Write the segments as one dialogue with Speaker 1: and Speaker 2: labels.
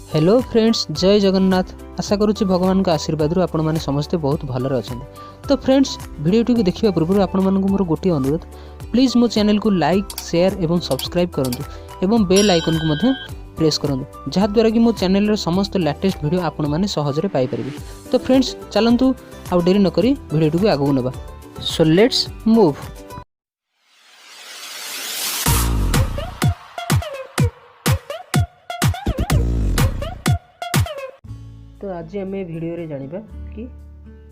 Speaker 1: Hello friends, जय जगन्नाथ। आशा करुच्ची भगवान का आशीर्वाद आपण मैंने समस्ते बहुत भलरे अच्छा। तो फ्रेंड्स, वीडियोटी को देखा पूर्व आपण मोर गोटे अनुरोध, प्लीज मो चैनल को लाइक शेयर एवं सब्सक्राइब करूँ एवं बेल आइकन को प्रेस करूँ, जहाद्वारा कि मो चैनल समस्त लेटेस्ट वीडियो आपण मैंने सहजरे पाइपर। तो फ्रेंड्स, चलतु आउ डेरी नक वीडियोटी को आगू नवा। So let's move. तो आज आम भिडियो रे जानिबा कि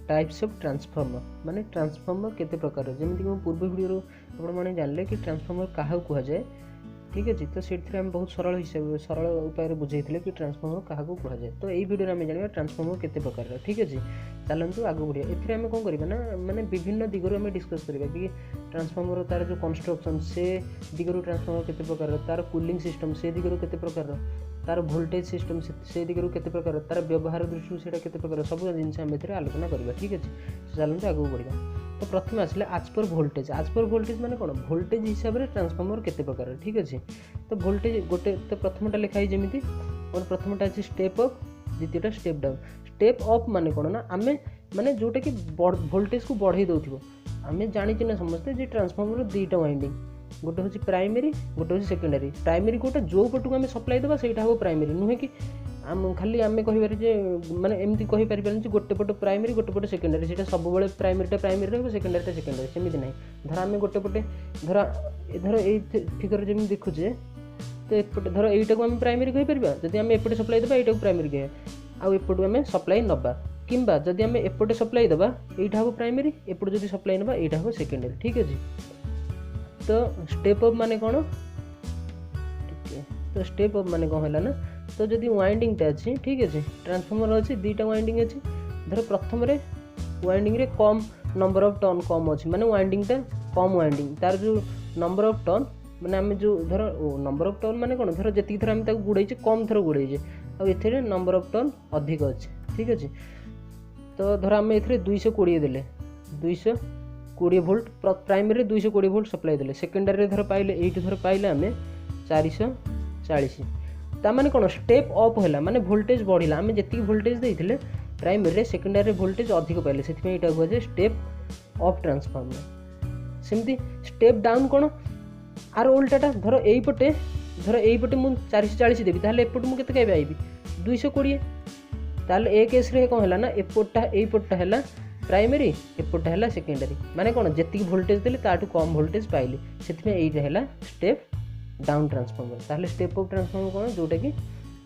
Speaker 1: टाइप्स ऑफ ट्रांसफॉर्मर माने ट्रांसफॉर्मर केते प्रकार जमिति कि पूर्व वीडियो आपण माने जानले कि ट्रांसफॉर्मर काहा कुहा जाए। ठीक अछि, तो सेठरे हम बहुत सरल उपाय रे बुझैथिले कि ट्रांसफॉर्मर काहा को कुहा जाए। तो एई वीडियो रे हम जानिबा ट्रांसफॉर्मर केते प्रकार। ठीक अछि, चलंतु आगु बढ़िया। एथिरे हम कोन करबा ना माने विभिन्न दिगरो हम डिस्कस करबा कि ट्रांसफॉर्मर तार जो कंस्ट्रक्शन से दिगरो ट्रांसफॉर्मर केते प्रकार, तार कूलिंग सिस्टम से दिगरो केते प्रकार, तार वोल्टेज सिस्टम से दिगरो केते प्रकार, तार व्यवहार दृष्टि से केते प्रकार, सब जिनस हम एथिरे आलोचना करबा। ठीक अछि, चलंतु आगु बढ़िया। तो प्रथम आसले आज पर वोल्टेज माने कोन, वोल्टेज हिसाब रे ट्रांसफॉर्मर केते प्रकार। ठीक अछि, तो वोल्टेज गोटे तो प्रथमटा लिखाई जेमिति और प्रथमटा अछि स्टेप अप, द्वितीयटा स्टेप डाउन। स्टेप अप माने कोन ना आमे माने जोटा कि वोल्टेज को बढ़ाई दउथिबो। आमे जानि कि ना समझते जे ट्रांसफॉर्मर दुईटा वाइंडिंग, गोटे हूँ प्राइमरी गोटे हूँ सेकेंडरी। प्राइमरी गोटे जो पटू आम सप्लाई देवा सेटा हम प्राइमरी, नुहे कि खाली आम कहीपर जे माने एमती कही पारिबानी जे गोटे पट प्राइमरी गोटे पट सेकेंडरी, सेटा सब बेले प्राइमरीटा प्राइमरी रहबो सेकेंडरीटा सेकेंडरी, सेमिति नाही। धर आम गोटे पटे धर एई फिगर जेमि देखुचे, तो एपटे धर एइटा को आम प्राइमरी कहि परबा, जदि आम एपटे सप्लाई देबा एइटा को प्राइमरी कहबा, आ एपटू आम सप्लाई नबा, किंबा जदि आम एपटे सप्लाई देबा एइटा हम प्राइमरी, एपटे जदि सप्लाई नबा एइटा हम सेकेंडरी। ठीक अछि, तो स्टेप अप माने कौन, तो स्टेप अप माने कौन है ना, तो जदि वाइंडिंग टा अच्छी, ठीक अच्छे, ट्रांसफॉर्मर अच्छी दुईटा वाइंडिंग अच्छी, धर प्रथम रे वाइंडिंग रे कम नंबर ऑफ टर्न कम अच्छी, माने वाइंडिंग टा कम वाइंडिंग, तार जो नंबर ऑफ टर्न माने आम जो धर नंबर ऑफ टर्न माने कौन, धर जी थर आम गुड़े कम थर गुड़े आउ नंबर ऑफ टर्न अधिक अच्छे। ठीक अच्छे, तो धर आम ए 220 देले 220 वोल्ट प्राइमरी 220 वोल्ट सप्लाई देले, सेकेंडरी धर पाइले एइट धर पाइले आम 440। तामाने कौन स्टेप अप है माने वोल्टेज बढ़िला, आम जी वोल्टेज देते प्राइमरी सेकेंडरी वोल्टेज अधिक पाइले, से कहुए जे स्टेप अप ट्रांसफॉर्मर। सेमती स्टेप डाउन कौन, आर उल्टाटा धर एइपटे मु 440 देवी, ताहले एपटे मु केते कहबे आइबी 220, ताहले ए केस रे कौन है ना एपटा है प्राइमरी एपटा है सेकेंडरी, माने कौन जी वोल्टेज देले ताठू कम वोल्टेज पाइले, से एइटा है स्टेप डाउन ट्रांसफॉर्मर। ताहले स्टेप अप ट्रांसफॉर्मर कौन, जोटा कि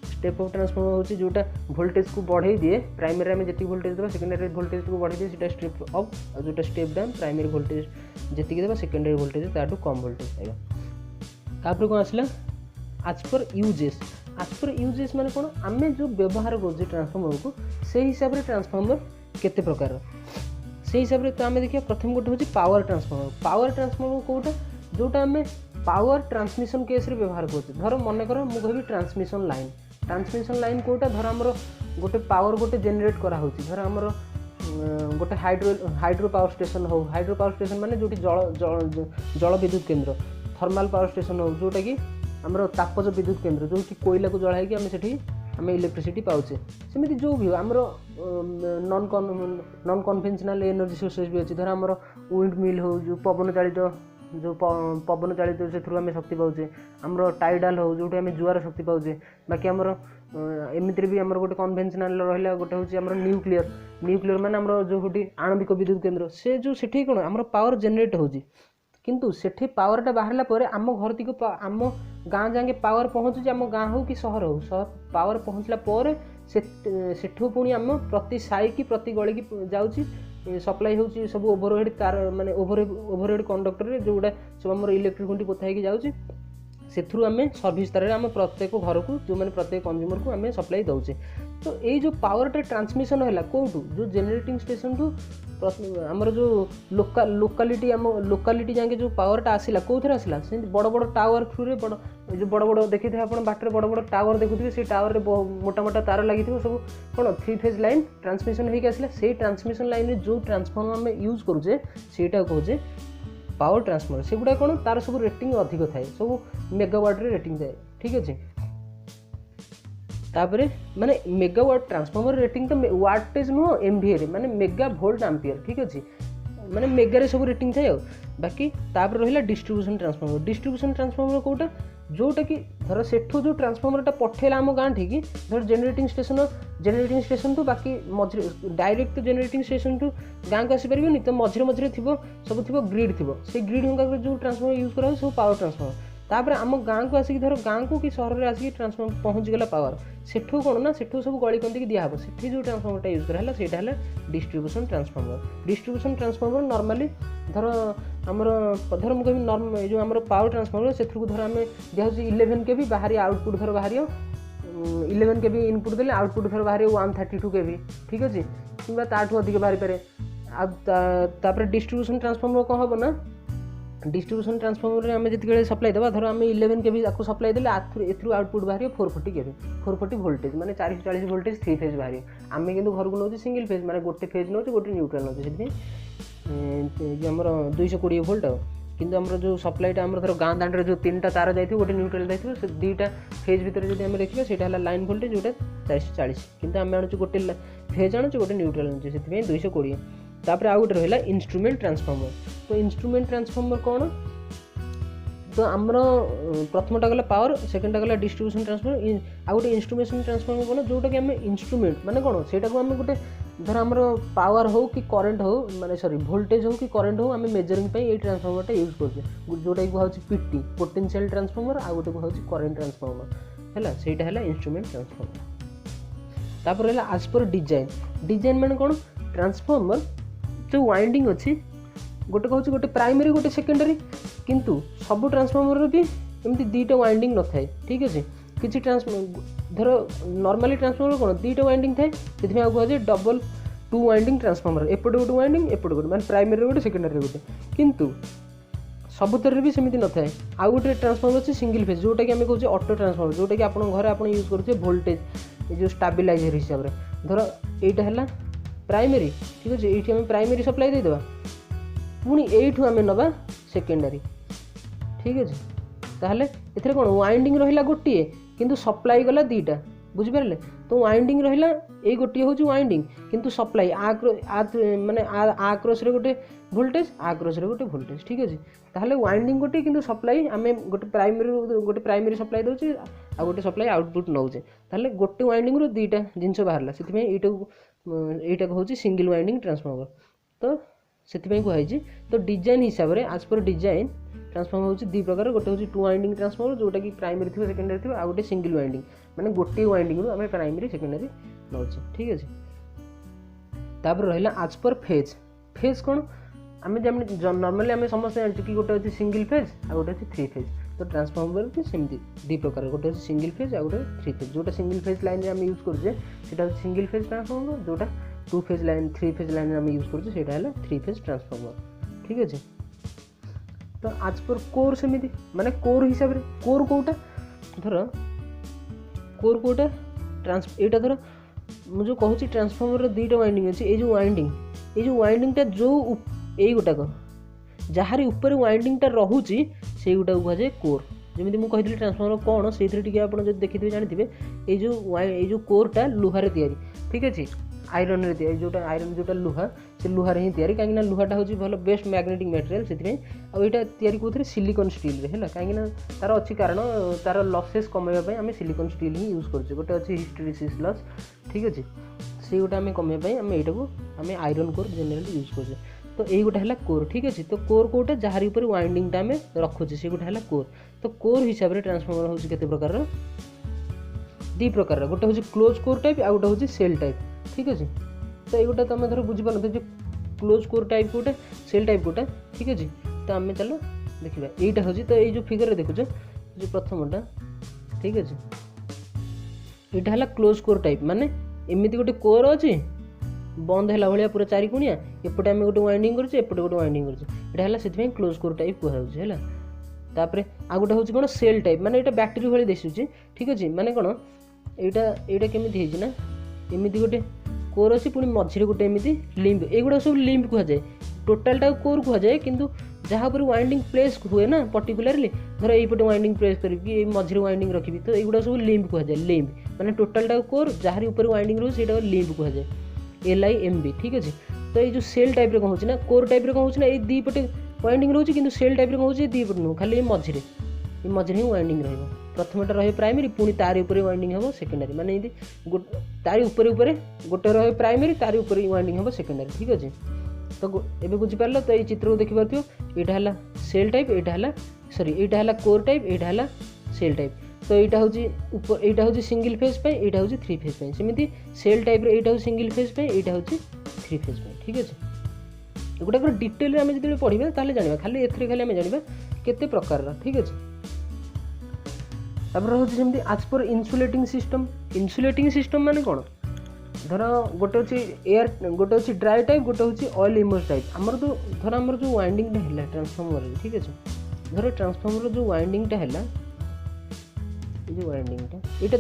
Speaker 1: स्टेप अप ट्रांसफॉर्मर होची जोटा वोल्टेज को बढ़ाई दिए, प्राइमरी में जी वोल्टेज देबा सेकेंडरी वोल्टेज को बढ़ाई दिए, सेटा स्टेप अप, और जोटा स्टेप डाउन प्राइमरी वोल्टेज जी देबा सेकेंडरी वोल्टेज ताठू कम वोल्टेज पाइबा। तापर कौन आसला आज पर यूजेस माने कौन, आम जो व्यवहार कर ट्रांसफॉर्मर को से हिसाब से ट्रांसफॉर्मर केते प्रकार से हिसाब से। तो आम देखिए प्रथम गोटे हूँ पावर ट्रांसफॉर्मर कोटा जोटा आम पावर ट्रांसमिशन केस रे व्यवहार कर। धर मन कर मुझे कहबी ट्रांसमिशन लाइन कोटा, धर आमर गोटे पावर गोटे जेनेट करा होची, धर आमर गोटे हाइड्रो पावर स्टेशन हो, हाइड्रो पावर स्टेशन माने जोटी जल विद्युत केन्द्र, थर्माल पावर स्टेशन हो जोटा कि आमर तापज विद्युत केन्द्र जो कि कोयला को जलाई कि आम इलेक्ट्रिसिटी पाचे, सेमती जो भी आमर नॉन कन्वेंशनल एनर्जी सोर्सेज भी अच्छी, धर आमर विंड मिल हो जो पवन चालित से आम शक्ति पाचे, आमर टाइडाल हो जो आम जुआर शक्ति पाचे, बाकी आमर एमती भी आमर गोटे कन्वेंशनल रहा गोटे हूँ आमर न्यूक्लियर माने आमर जो गोटे आणविक विद्युत केन्द्र, से जो सेठी कौन आमर पावर जेनेरेट होची, किंतु सेठी पावरटा बाहरला परे आम घर तक आम गाँ जाके पावर पहुँचुची, आम गाँ हो कि सहर हो, पावर पहुँचला पर सेठू पुणी आम प्रति साई कि प्रति गली की जाऊँगी सप्लाई होची सब ओभरहेड तार माने ओभरहेड कंडक्टर जोड़ा सब आम इलेक्ट्रिक खुंटी पोता होगी जाऊँगी, से आम सर्विस तार आम प्रत्येक घर को जो मैंने प्रत्येक कंज्यूमर को आम सप्लाई दौचे। तो ये जो पावरटा ट्रांसमिशन है कौटू जो जेनेरेटिंग स्टेशन टू आमर जो लोकालिटी जाके जो पावरटा आसला कौन आसला से बड़ बड़ टावर थ्रू रे जो बड़ देखिए आप बाटर बड़ टावर देखुए से टावर रे मोटा मोटा तार लगी सब कौन 3 फेज लाइन ट्रांसमिशन होकर आसला, से ट्रांसमिशन लाइन रे जो ट्रांसफॉर्मर आम यूज करुचे सेटा कहे पावर ट्रांसफॉर्मर। से गुड़ा कौन तार सब रेटिंग अधिक थाए, सब मेगावाट रे रेटिंग थाए। ठीक अच्छे, तापर माने मेगावाट ट्रांसफॉर्मर रेटिंग तो वाटेज नुह एमवीए माने मेगा वोल्ट एम्पियर ठीक अच्छे माने मेगारे सब रेटिंग थाए बाकी तापर रहा डिस्ट्रीब्यूशन ट्रांसफॉर्मर कौटा जोटा कि धर सेठू जो ट्रांसफॉर्मरटा पठेला आम गाँ ठीक धर जेनेरेटिंग स्टेशन तो बाकी मझे डायरेक्ट तो जेनेरेटिंग स्टेशन टू गाँ को आसीपारे तो मझे मझे थी सब थी ग्रिड थी से ग्रिड जो ट्रांसफॉर्मर यूज करा सब पावर ट्रांसफॉर्मर तापर आम गाँ को आसिक धर गाँ को कि सहर में आसिक ट्रांसफॉर्मर पहुँचीगला पावर सेठू कौन ना सेठू सब गली कंदी दिहब से जो ट्रांसफॉर्मरटा यूज कराला सेटा है डिस्ट्रीब्यूशन ट्रांसफॉर्मर नॉर्मली धर आमर धर मुझे कह जो आम पावर ट्रांसफॉर्मर से धर आम दिखाई 11 के भी बाहरी आउटपुट धर बाहर 11 के भी इनपुट देले आउटपुट धर बाहर 132 के भी ठीक अच्छे कि ताठू अधिक बाहरी पारे आपर डिस्ट्रीब्यूशन ट्रांसफॉर्मर कौन हम ना डिस्ट्रीब्यूशन ट्रांसफॉर्मर में आम जिते सप्लाई देवा धर आम 11 के भी आपको सप्लाई देले एथरू आउटपुट बाहर 440 के भी 440 वोल्टेज माने 440 वोल्टेज 3 फेज बाहर आम कितु घर को नौ सिंगल फेज माने गोटे फेज नौ गोटे न्यूट्रल नौ से आमर 220 वोल्ट किंतु आमर जो सप्लाईटा आमर धर गाँ दांडे जो 3टा तार जाइए गोटे न्यूट्रल जाइए से 2टा फेज भितर जो आम देखा से लाइन वोल्टेज जोटा 440 किंतु आम आणुचे गोटे फेज आणुचे गोटे न्यूट्रल आणुचे से 220 तापर आउ गोटे रहा इंस्ट्रूमेंट ट्रांसफॉर्मर तो इंस्ट्रूमेंट ट्रांसफॉर्मर कौन तो आमर प्रथमटा गला पावर सेकेंडटा गला डिस्ट्रीब्यूशन ट्रांसफॉर्मर आउ गोटे इंस्ट्रूमेशन ट्रांसफॉर्मर कौन जोटा कि आम इंस्ट्रूमेंट माने कौन से आम गोटे धर आमर पावर हो कि करेन्ट हो माने सॉरी वोल्टेज हो कि करेन्ट हो आम मेजरिंग ये ट्रांसफॉर्मरटा यूज करछे जोटा कि कहूँ पीटी पोटेंशियल ट्रांसफॉर्मर आ गोटे कहूँ करेन्ट ट्रांसफॉर्मर है सेटा है इंस्ट्रूमेंट ट्रांसफॉर्मर तापर रहा आज पर डिजाइन माने कौन ट्रांसफॉर्मर जो वाइंडिंग अच्छी गोटे कहूँ गोटे प्राइमरी गोटे सेकेंडरी किंतु सब ट्रांसफॉर्मर भी एमती 2टा वाइंडिंग न थाए ठीक अच्छे किसी धर नॉर्मली ट्रांसफॉर्मर कौन 2टा वाइंडिंग थाए से कहुए डबल 2 वाइंडिंग ट्रांसफॉर्मर एपटे गोटे वाइंडिंग एपटे गोटे माने प्राइमरी गोटे सेकेंडरी गोटे किंतु सबुतर भी सेमती न थाए आउ गोटे ट्रांसफॉर्मर अच्छे सिंगल फेज जोटा कि आम कहूँ ऑटो ट्रांसफॉर्मर जोटा कि आप घर आप यूज करुचे वोल्टेज जो स्टाबिलाइजर हिसाब से धर यहीटा है प्राइमरी ठीक अच्छे ये आम प्राइमरी सप्लाई देदेवा पुणी यू आम नवा सेकेंडरी ठीक अच्छे ताहले एथरे कौन वाइंडिंग रहा गोटे किंतु सप्लाई गला 2टा बुझिपारे तो वाइंडिंग रहा ये गोटे हूँ वाइंडिंग किंतु सप्लाई माने आ क्रॉस रे गोटे वोल्टेज आ क्रॉस रे गोटे वोल्टेज ठीक अच्छे ताहले वाइंडिंग गोटे किंतु सप्लाई आम गोटे प्राइमरी सप्लाई दौचे आ गोटे सप्लाई आउटपुट नौचे ताहले गोटे वाइंडिंग रो 2टा जिनस बाहरला से यहीटा हूँ सिंगल वाइंडिंग ट्रांसफॉर्मर तो से कहुई तो डिजाइन हिसाब से आज पर डिजाइन ट्रांसफॉर्मर हूँ 2 प्रकार गोटे हूँ 2 वाइंडिंग ट्रांसफॉर्मर जोटा कि प्राइमरी थी सेकेंडरी थी आ गोटे सिंगल वाइंडिंग माने गोटे वाइंडिंग आम प्राइमरी सेकेंडरी नौचे ठीक अच्छे तापर रहा आज पर फेज कौन आम नॉर्मली आम समस्त जानते कि गोटे अच्छे सिंगल फेज आ गोटे अच्छे 3 फेज तो ट्रांसफॉर्मर भी सेमती 2 प्रकार गोटे अच्छे सिंगल फेज आ गोटे 3 फेज जोटा सिंगल फेज लाइन आम यूज करुचे सिंगल फेज ट्रांसफॉर्मर जोटा 2 फेज लाइन 3 फेज लाइन आम यूज करुचे सेटा है 3 फेज ट्रांसफॉर्मर ठीक अच्छे तो आज पर कोर सेमती माने कोर हिसाब से कोर कोटा धर कोर कोटा एटा धर मुझे कहूँ ट्रांसफॉर्मर 2टा वाइंडिंग अच्छे ये जो वाइंडिंगटा जो यही गोटाक जहारी ऊपर वाइंडिंगटा रोचे से गोटा कहुए कोर जमी मुझे ट्रांसफॉर्मर कौन से आप देखिए जानते ये जो कोरटा लुहार तैयारी ठीक अच्छे आयरन रे तैयारी जोटा आयरन जोटा लुहा से लुहार ही तैयारी कहीं लुहाटा हूँ भल बेस्ट मैग्नेटिक मटेरियल से आईटा तैयारी कौन सिलिकॉन स्टील है कहीं तार अच्छी कारण तार लसेस कमेवाई आम सिलिकॉन स्टील ही यूज कर गोटे अच्छे हिस्टेरिसिस लस ठीक अच्छे से गोटे आम कमेवाई आम यहाँ को आम आयरन कोर जेनेराली यूज कर तो यही गोटे है कोर ठीक अच्छे तो कोर कोटा जहार ऊपर वाइंडिंगटा आम रखुचे से गोटे है कोर तो कोर हिसाब से ट्रांसफॉर्मर हूँ केते प्रकार 2 प्रकार गोटे हूँ क्लोज कोर टाइप आ गोटे हूँ सेल टाइप ठीक अच्छे तो ये गोटा तुम धर बुझीपार जो क्लोज कोर टाइप गोटे सेल टाइप गोटा ठीक अच्छे तो आम चलो देखा यहीटा हूँ तो ये जो फिगर देखुच जो प्रथमटा ठीक अच्छे यहाँ है क्लोज कोर टाइप माने एमती गोटे कोर अच्छे बंद है भाया पूरा 4 कोणिया एपटे आम गोटे वाइंडिंग करछे एपटे गोटे वाइंडिंग करछे एटा है क्लोज कोर टाइप कहुचे है तापर आ गोटे हूँ कौन सेल टाइप माने यहाँ बैटेरी भाई दिशुचे ठीक अच्छे माने कौन यहाँ केमी ना एमती गोटे कोर अच्छी पुणी मझे गोटे एमती लिम्ब एगुड़ा सब लिम्ब कहुए टोटालटा कोर कहुए किंतु जहाँ पर वाइंडिंग प्लेस हुए ना पर्टिकुलारली धर यहीपटे वाइंडिंग प्लेस करी मझे वाइंडिंग रखी तो युवा सब लिम्ब कहुए लिम्ब माने टोटालटा कोर जहारी ऊपर वाइंडिंग रोज सेटा लिंब कह जाए LIMB ठीक अच्छे। तो ये जो सेल टाइप रे कौन होची ना कोर टाइप रे कौन होची ना ये दी पटे वाइंडिंग रोची किंतु सेल टाइप रे कौन होची दी पटे नु खाली ये मझिरे ही वाइंडिंग रहइबो प्रथमटा रहे प्राइमरी पुणी तारी ऊपर वाइंडिंग हबो सेकेंडरी माने ये तारी ऊपर गोटे रहे प्राइमरी तारी ऊपर वाइंडिंग हबो सेकेंडरी ठीक अच्छे। तो एबे बुझी पारलो तो ये चित्र को देखि पारथियो एटा हला सेल टाइप एटा हला सॉरी एटा हला कोर टाइप एटा हला सेल टाइप। तो एटा होची ऊपर एटा होची सिंगल फेज पे एटा होची थ्री फेज पे सेमिति सेल टाइप रे एटा होची सिंगल फेज पे एटा होची थ्री फेज पे ठीक अच्छे। गोटा डिटेल आम जो पढ़ा ताले जाना खाली एथरे खाली आम जाना केते प्रकार ठीक अच्छे। तापर हूँ जमी आज पर इन्सुलेटिंग सिस्टम माने कौन धर गोटे अच्छी एयर गोटे अच्छी ड्राई टाइप गोटे हूँ ऑयल इमर्स टाइप आमर तो धर आमर जो वाइंडिंग है ट्रांसफॉर्मर ठीक अच्छे। धर ट्रांसफॉर्मर जो वाइंडिंग है जो वाइंडिंग यहाँ तो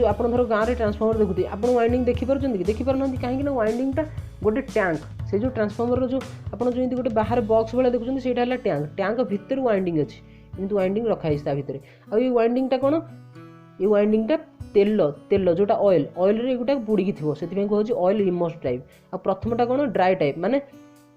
Speaker 1: आप धर गाँव में ट्रांसफॉर्मर देखुते आप वाइंडिंग देखिपार कि देखिपार ना कहीं वाइंडिंग गोटे टैंक से जो ट्रांसफॉर्मर जो आप जो गोटे बाहर बॉक्स भाई देखुं से टैंक भितर वाइंडिंग अच्छी एमती वाइंडिंग रखाई भितर आ वाइंडिंगटा कौन ये वाइंडिंगटा तेल जोटा ऑयल रे गोटा बुड़ी थी से कहूँ ऑयल इमर्स टाइप आ प्रथमटा कौन ड्राई टाइप माने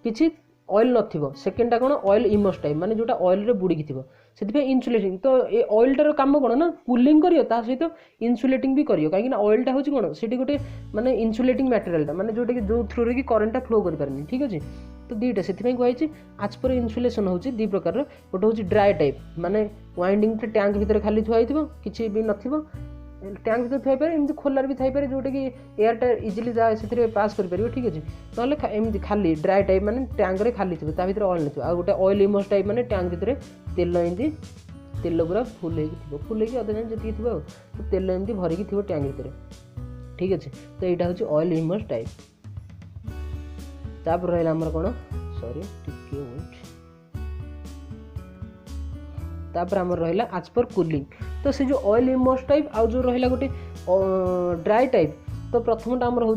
Speaker 1: किसी ऑयल नथिबो सेकेंडटा कौन ऑयल इमर्स टाइप माने जोटा ऑयल रे बुड़ी थी से इन्सुलेटिंग। तो ये ऑयलटार काम कौन ना कूलिंग करियो ता सहित इन्सुलेटिंग भी करियो कहीं ऑयलटा हूँ कौन से गोटे माने इन्सुलेटिंग मटेरियलटा माने जोटा कि जो थ्रू रे कि करेंटटा फ्लो कर पारनी ठीक अच्छे। तो दुईटा से कहुई आज पर इन्सुलेसन हूँ दी प्रकार गोटे हूँ ड्राई टाइप माने वाइंडिंग टैंक भितर खाली थुआई किसी भी नथिबो टैंक भितर थी पारे एमती खोलार भी थी पारे जोटा कि एयरटा इजिली जा से पास कर ठीक अच्छे। ना एमती खाली ड्राई टाइप माने टैंक रे खाली थी भितर ऑयल नहीं आ गोटे ऑयल इमर्स टाइप माने टैंक भितर तेल एमती तेल पूरा फुल फुल अधा जान जी थी तेल एमती भरिकी थी टैंक भितर ठीक अच्छे। तो यहाँ हूँ ऑयल इमर्स टाइप। तापर रहा आमर कौन सॉरी टिके वेट तापर आमर रहा आज पर कूलिंग। तो से जो ऑयल इमर्स टाइप आउ जो रहा गोटे ड्राई टाइप तो प्रथमटा आमर हूँ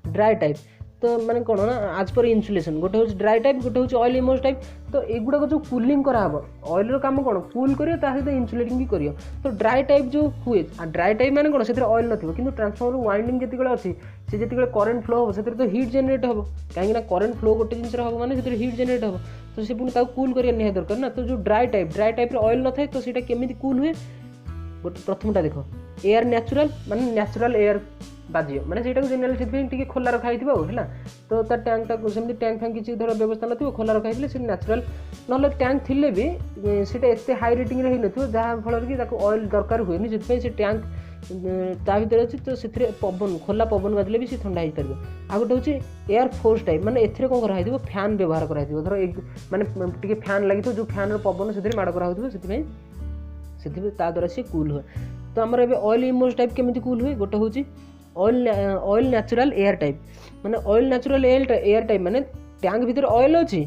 Speaker 1: ड्राई टाइप तो माने कौन ना आज पर इन्सुलेसन गोटे हूँ ड्राई टाइप गोटे हूँ ऑयल इमर्स टाइप। तो एगुड़ा जो कूलिंग कराब ऑयल काम कौन कूल करियो ता सहित इन्सुलेटिंग भी करियो। तो ड्राई टाइप जो हुए ड्राई टाइप माने कौन से ऑयल नथिबो किंतु ट्रांसफॉर्मर वाइंडिंग जिते अच्छी से जिते करेंट फ्लो हम से तो हिट जेनेरेट हम कहीं करेंट फ्लो गोटे जिन हम माने से हिट जेनेरेट हम तो से पुणी कूल करिया निहाती दरकार ना। तो जो ड्राई टाइप ऑयल न थाए तो सीटा केमिति कूल हुए गोटे प्रथमटा देख एयर नेचुरल माने नेचुरल एयर बाजियो माने सेटा जनरल से खोला रखाई है तो तार टैंकटा सेमती टैंक फैंक किसी धर व्यवस्था न खोला रखाई से नेचुरल ना टैंक थिले भी सीटा एत हाई रेटिंग रही न जहाँ फल कि ऑयल दरकार हुए से टैंक ता भर अच्छी तो से पवन खोला पवन बाजिले भी सी ठंडा हो पार। आ गोटे हूँ एयर फोर्स टाइप माने एथरे कौन कराई फैन व्यवहार कराई धर एक माने टिके फैन लगी जो फैन पवन से माड़ कराऊ से द्वारा सी कूल हुए। तो आमर ए ऑयल इमर्स टाइप केमी कूल हुए गोटे हूँ ऑयल नेचुरल एयर टाइप माने ऑयल नेचुरल एयर टाइप माने टैंक भितर ऑयल अच्छी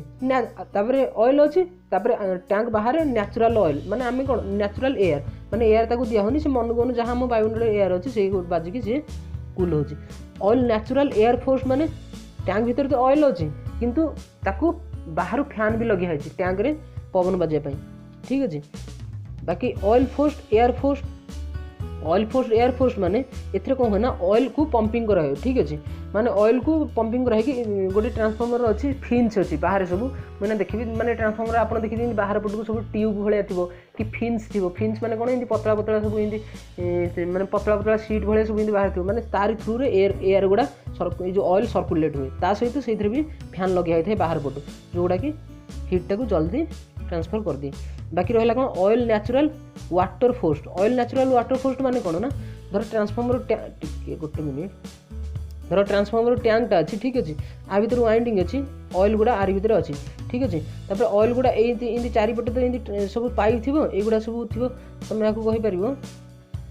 Speaker 1: ऑयल अच्छी टैंक बाहर नेचुरल ऑयल माने आम कौन नेचुरल एयर माने एयर ताको दिया होनी से मन को जहाँ मो वायुमंडल एयर अच्छी से बाजिकी सी कूल होची। ऑयल नेचुरल एयर फोर्स माने टैंक भितर तो ऑयल अच्छी किंतु ताको बाहर फैन भी लगे है टैंक रे पवन बाजिया ठीक अच्छे। बाकी ऑयल फोर्स एयर फोर्स माने एथरे कौन हुए ना ऑयल को पंपिंग कराए ठीक अच्छे माने ऑयल को पंपिंग कराई गोटे ट्रांसफॉर्मर अच्छी फिन्स अच्छी बाहर सब मैंने देखिए माने ट्रांसफॉर्मर आप देखिए बाहर पटक सब ट्यूब भाया थी कि फिन्स थी फिन्स माने कौन एमती पतला पतला सब एमती माने पतला पतला सीट भाया सब बाहर थी माने तार थ्रू रे एयर गुड़ा जो ऑयल सर्कुलेट हुए ता सहित से भी फैन लगे था बाहर पटू जोड़ा कि हिटा को जल्दी ट्रांसफर कर दी। बाकी रहा कौन ऑयल नेचुरल वाटर फोर्स माने कौन ना धर ट्रांसफॉर्मर गोटे मिनिट धर ट्रांसफॉर्मर टैंकटा अच्छी ठीक अच्छे आ भर वाइंडिंग अच्छी ऑयल गुड़ा आरी भर अच्छी ठीक अच्छे तापर ऑयल गुड़ा ये चारिपटे तो ये सब पाइप थी युड़ा सब थी तुम यहाँ कहीपर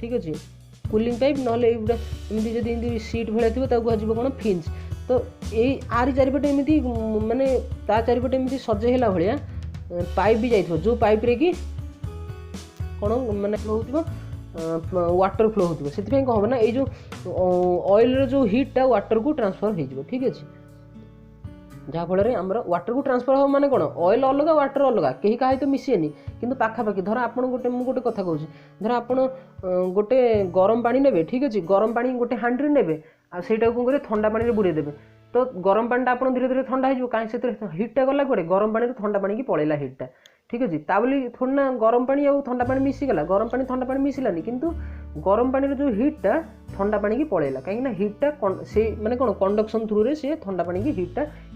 Speaker 1: ठीक अच्छे कूलिंग पाइप ना एमती जब सीट भाया थी कह कौन फिन्स। तो यही आरी चारिपटे एमती माने ता चारिपटे एमती सजेला भाया पाइप भी जाइए जो पाइप रे कि कौन माने फ्लो हो वाटर फ्लो हो से कौन हम ना ये ऑयल जो हिटा वाटर को ट्रांसफर हो ठीक अच्छे। जहाँफल आमर वाटर को ट्रांसफर हम माने कौन ऑयल अलग वाटर अलग कहीं क्या तो मिसेनि कि पाखापाखि धर आप गोटे कथा कहूँ धर आप गोटे गरम पानी ने ठीक अच्छे गरम पानी गोटे हांडी ने आईटा कौन करेंगे ठंडा पानी में बुड़े देवे तो गरम पानी आप धीरे धीरे ठंडा हो कहीं से हिटा गला कड़े गरम पानी ठंडा पानी की पलैला हिटा ठीक अच्छे ता बोली थोड़ी ना गरम पानी और ठंडा पानी मिसीगला गरम पानी ठंडा पानी मिसलानी किंतु गरम पानी जो हिटा ठंडा पानी की पलैला कहीं हिटा से माने कौन कंडक्शन थ्रू रे सी ठंडा पानी की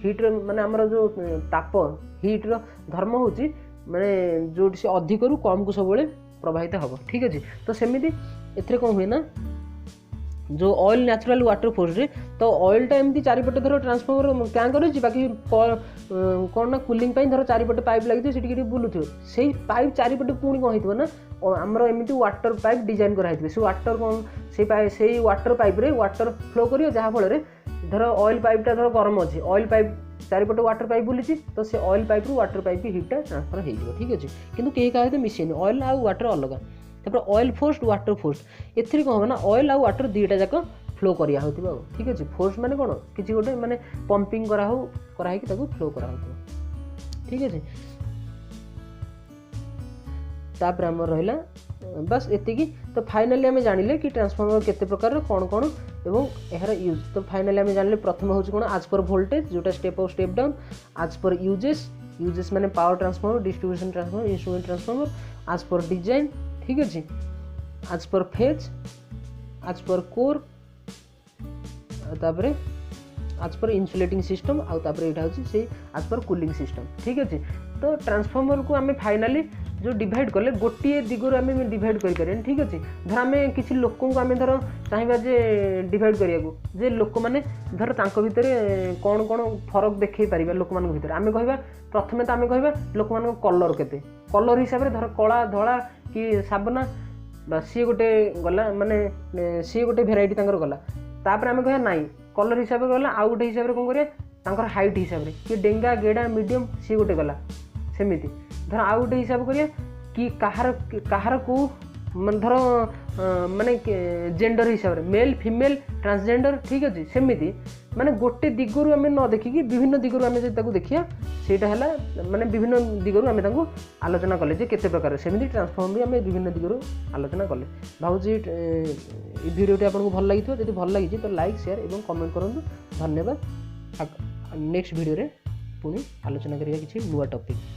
Speaker 1: हिट्र माने आमर जो ताप हिट्र धर्म हूँ माने जो अधिक रु कम को सब प्रभावित हम ठीक अच्छे तो सेमती ए कौन हुए ना जो ऑयल नेचुरल वाटर फोर्स रे तो ऑयलटा एमती चारिपटे धर ट्रांसफॉर्मर क्या कर बाकी कौन ना कूलिंग धर चारिपटे पाइप लगी से बुलूथ से पाइप चारिपटे पुणी कौन हो ना आमर एमती वाटर पाइप डिजाइन कराई से वाटर कौन से वाटर पाइप रे वाटर फ्लो कर जहाँफल धर ऑयल पाइपटा धर गरम अच्छे ऑयल पाइप चारिपटे वाटर पाइप बुली तो से ऑयल पाइप रु वाटर पाइप हिटा ट्रांसफर हो ठीक अच्छे कितु कहीं क्या तो मिसेनि ऑयल आ वाटर अलग तापर ऑयल फोर्स वाटर फोर्स एथि कौन होगा ना ऑयल आ वाटर दुईटा जाक फ्लो करा हो ठीक अच्छे फोर्स माने कौन किसी गोटे माने पंपिंग कराई फ्लो करा ठीक अच्छे तापर आम रहा बस एतिकी तो फाइनाली आम जानिले कि ट्रांसफॉर्मर केते प्रकार कौन कौन एवं यार यूज तो फाइनाली आम जानिले प्रथम हूँ कौन आज पर वोल्टेज जोटा स्टेप अप स्टेप डाउन आज पर यूजेस माने power transformer distribution transformer instrument transformer आज पर डिजाइन ठीक अच्छे आज पर फेज आज पर कोर तापरे आज पर इन्सुलेटिंग सिस्टम आउे हूँ से आज पर कूलिंग सिस्टम ठीक अच्छे तो ट्रांसफॉर्मर को आम फाइनाली जो डिवाइड कले गोटे दिगरू आम डिवाइड करें ठीक अच्छे धर आम किसी लोक आम धर चाहिए जे डिवाइड करने जे लोक मैंने धर तांको भितर कौन कौन फरक देखई पार लोक मान भर आम कह प्रथमे तो आम कह लोक मान कलर केते कलर हिसाब से धर कला धला कि साबना बा सी गोटे गला माने सी गोटे भेराइटी गला तापर आम कह नाई कलर हिसाब से गला आउ गोटे हिसाब से कौन करें हाइट हिसाब से कि डेंगा गेड़ा मीडियम सी गोटे गला सेमिति धर आउ गोटे हिसाब करिया कि कहार को मन धर माने जेंडर हिसाब से मेल फीमेल ट्रांसजेंडर ठीक अच्छे सेमिति माने गोटे दिगरू आम न देखिकी विभिन्न दिगरू आम देखिया सेटा है माने विभिन्न दिगरू आम आलोचना कले केते प्रकार सेमिति ट्रांसफॉर्मर भी आम विभिन्न दिगरू आलोचना कले भावुँ ये भिडियोटी आपको भल लगी जब भल लगी तो लाइक शेयर और कमेंट करूँ धन्यवाद नेक्स्ट भिडियो पुणी आलोचना करिया किसी नुआ टॉपिक।